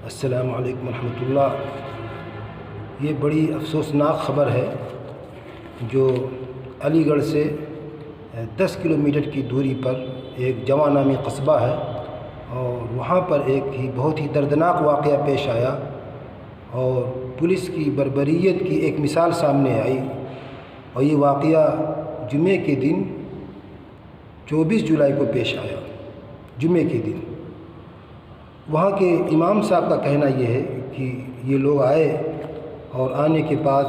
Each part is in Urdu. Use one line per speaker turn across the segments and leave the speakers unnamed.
السلام علیکم ورحمۃ اللہ۔ یہ بڑی افسوسناک خبر ہے جو علی گڑھ سے 10 کلومیٹر کی دوری پر ایک جواں نامی قصبہ ہے، اور وہاں پر ایک بہت ہی دردناک واقعہ پیش آیا اور پولیس کی بربریت کی ایک مثال سامنے آئی۔ اور یہ واقعہ جمعے کے دن 24 جولائی کو پیش آیا، جمعے کے دن۔ وہاں کے امام صاحب کا کہنا یہ ہے کہ یہ لوگ آئے اور آنے کے بعد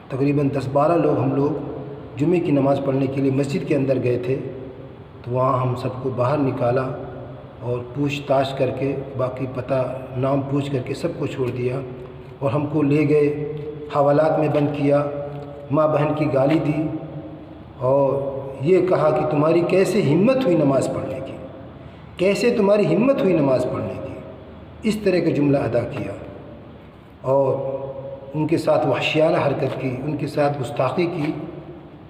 تقریباً 10-12 لوگ ہم لوگ جمعے کی نماز پڑھنے کے لیے مسجد کے اندر گئے تھے، تو وہاں ہم سب کو باہر نکالا اور پوچھ تاچھ کر کے باقی پتہ نام پوچھ کر کے سب کو چھوڑ دیا، اور ہم کو لے گئے، حوالات میں بند کیا، ماں بہن کی گالی دی، اور یہ کہا کہ تمہاری کیسے ہمت ہوئی نماز پڑھنے کی، کیسے تمہاری ہمت ہوئی نماز پڑھنے کی، اس طرح کا جملہ ادا کیا، اور ان کے ساتھ وحشیانہ حرکت کی، ان کے ساتھ گستاخی کی،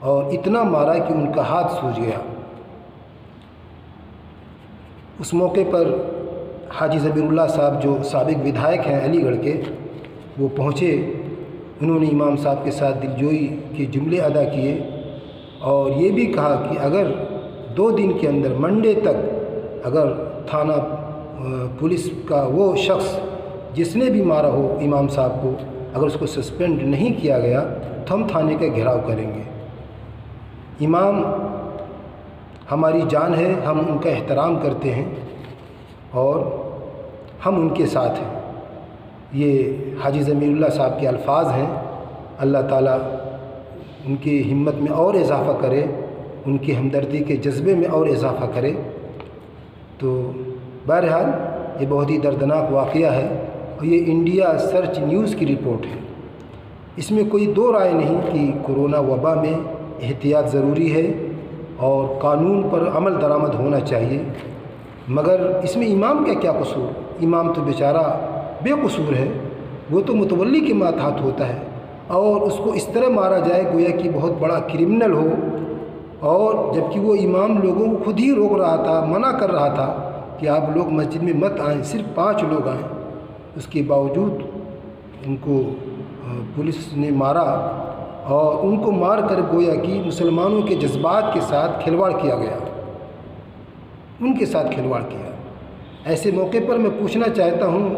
اور اتنا مارا کہ ان کا ہاتھ سوج گیا۔ اس موقع پر حاجی ظبیر اللہ صاحب جو سابق ودھائک ہیں علی گڑھ کے، وہ پہنچے، انہوں نے امام صاحب کے ساتھ دلجوئی کے جملے ادا کیے، اور یہ بھی کہا کہ اگر 2 دن کے اندر منڈے تک اگر تھانہ پولیس کا وہ شخص جس نے بھی مارا ہو امام صاحب کو، اگر اس کو سسپینڈ نہیں کیا گیا تو ہم تھانے کا گھیراؤ کریں گے۔ امام ہماری جان ہے، ہم ان کا احترام کرتے ہیں اور ہم ان کے ساتھ ہیں۔ یہ حاجی ظبیر اللہ صاحب کے الفاظ ہیں۔ اللہ تعالیٰ ان کی ہمت میں اور اضافہ کرے، ان کی ہمدردی کے جذبے میں اور اضافہ کرے۔ تو بہرحال یہ بہت ہی دردناک واقعہ ہے، اور یہ انڈیا سرچ نیوز کی رپورٹ ہے۔ اس میں کوئی دو رائے نہیں کہ کورونا وبا میں احتیاط ضروری ہے اور قانون پر عمل درآمد ہونا چاہیے، مگر اس میں امام کا کیا قصور؟ امام تو بیچارہ بے قصور ہے، وہ تو متولی کے ماتحت ہوتا ہے، اور اس کو اس طرح مارا جائے گویا کہ بہت بڑا کرمنل ہو، اور جبکہ وہ امام لوگوں کو خود ہی روک رہا تھا، منع کر رہا تھا کہ آپ لوگ مسجد میں مت آئیں، صرف 5 لوگ آئیں۔ اس کے باوجود ان کو پولیس نے مارا، اور ان کو مار کر گویا کہ مسلمانوں کے جذبات کے ساتھ کھلواڑ کیا گیا، ان کے ساتھ کھلواڑ کیا۔ ایسے موقع پر میں پوچھنا چاہتا ہوں،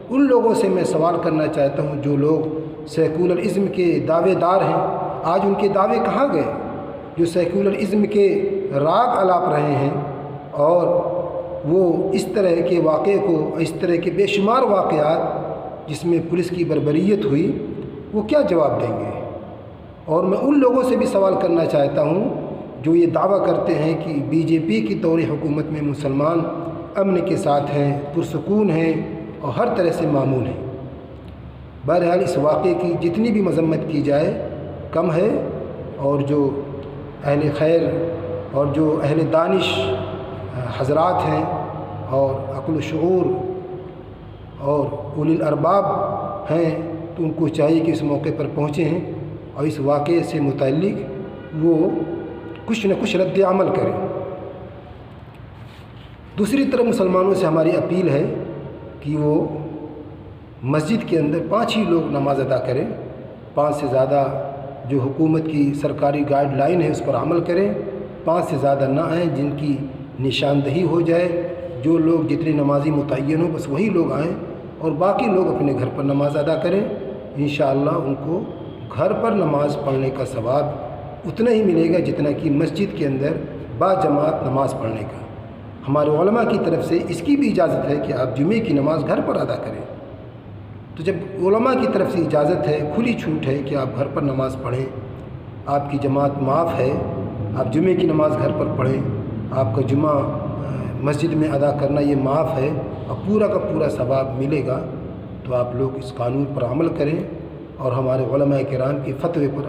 ان لوگوں سے میں سوال کرنا چاہتا ہوں جو لوگ سیکولرازم کے دعوے دار ہیں، آج ان کے دعوے کہاں گئے؟ جو سیکولرازم کے راگ الاپ رہے ہیں، اور وہ اس طرح کے واقعے کو، اس طرح کے بے شمار واقعات جس میں پولیس کی بربریت ہوئی، وہ کیا جواب دیں گے؟ اور میں ان لوگوں سے بھی سوال کرنا چاہتا ہوں جو یہ دعویٰ کرتے ہیں کہ بی جے پی کی دور حکومت میں مسلمان امن کے ساتھ ہیں، پرسکون ہیں اور ہر طرح سے مامون ہیں۔ بہرحال اس واقعے کی جتنی بھی مذمت کی جائے کم ہے، اور جو اہل خیر اور جو اہل دانش حضرات ہیں اور عقل و شعور اور اولی الارباب ہیں، تو ان کو چاہیے کہ اس موقع پر پہنچے ہیں اور اس واقعے سے متعلق وہ کچھ نہ کچھ رد عمل کریں۔ دوسری طرف مسلمانوں سے ہماری اپیل ہے کہ وہ مسجد کے اندر 5 ہی لوگ نماز ادا کریں، 5 سے زیادہ جو حکومت کی سرکاری گائیڈ لائن ہے اس پر عمل کریں، 5 سے زیادہ نہ آئیں، جن کی نشاندہی ہو جائے، جو لوگ جتنے نمازی متعین ہوں بس وہی لوگ آئیں، اور باقی لوگ اپنے گھر پر نماز ادا کریں۔ انشاءاللہ ان کو گھر پر نماز پڑھنے کا ثواب اتنا ہی ملے گا جتنا کہ مسجد کے اندر با جماعت نماز پڑھنے کا۔ ہمارے علماء کی طرف سے اس کی بھی اجازت ہے کہ آپ جمعے کی نماز گھر پر ادا کریں۔ تو جب علماء کی طرف سے اجازت ہے، کھلی چھوٹ ہے کہ آپ گھر پر نماز پڑھیں، آپ کی جماعت معاف ہے، آپ جمعے کی نماز گھر پر پڑھیں، آپ کا جمعہ مسجد میں ادا کرنا یہ معاف ہے اور پورا کا پورا ثواب ملے گا، تو آپ لوگ اس قانون پر عمل کریں اور ہمارے علماء کرام کے فتوے پر